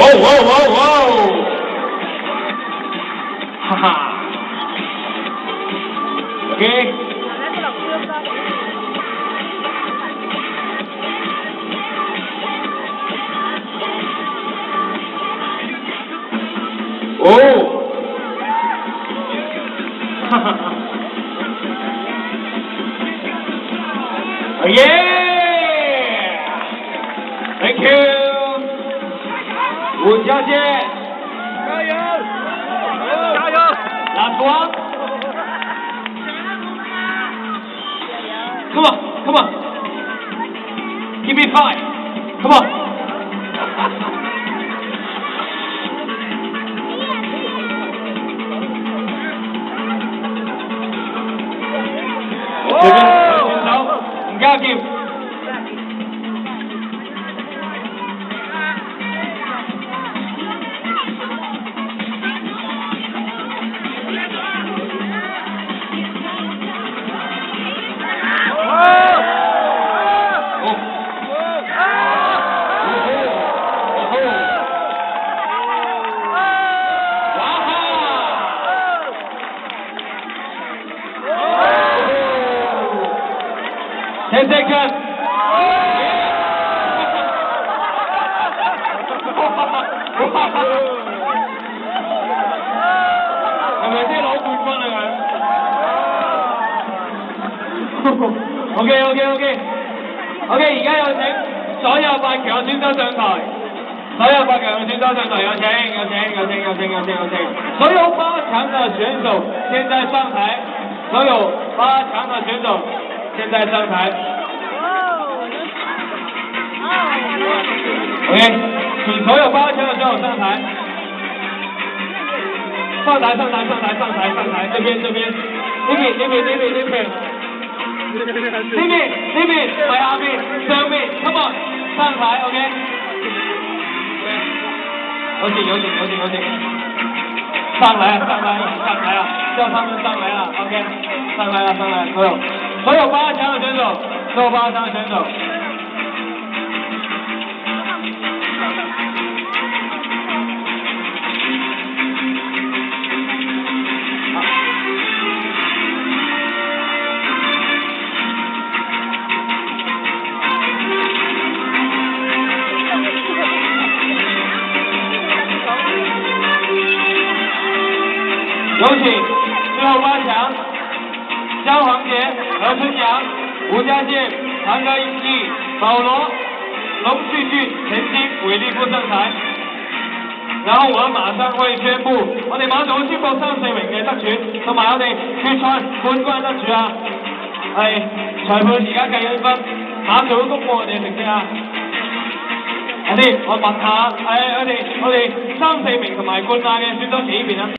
Wow! Haha. Okay. Oh. Yeah. Thank you. 吴小姐，加油！加油！ Last one. Come on. Give me 5. Come on. Give唔加劍。10 seconds. 係咪啲攞冠軍啊佢？OK， 而家有請所有8強選手上台，所有8強選手上台，有請。所有8強的選手現在上台，所有8強的選手現在上台。OK， 請所有8強的選手上台。上台，這邊。呢邊，係下邊，上面 ，come on， 上台 ，OK。有請，上來啊，叫他們上來了 ，OK， 上來，所有8強的選手。有請最後8強，蕭煌傑、何春陽、吳家健、譚格義、保羅、龍旭俊、陳星、韋利夫上台。然後我馬上會宣布，我哋馬上會宣布3、4名嘅得主，同埋我哋決賽冠軍得主啊！係裁判而家計緊分，馬上會公佈我哋嘅成績啊！我問下，我哋3、4名同埋冠亞嘅選手前呢邊啊！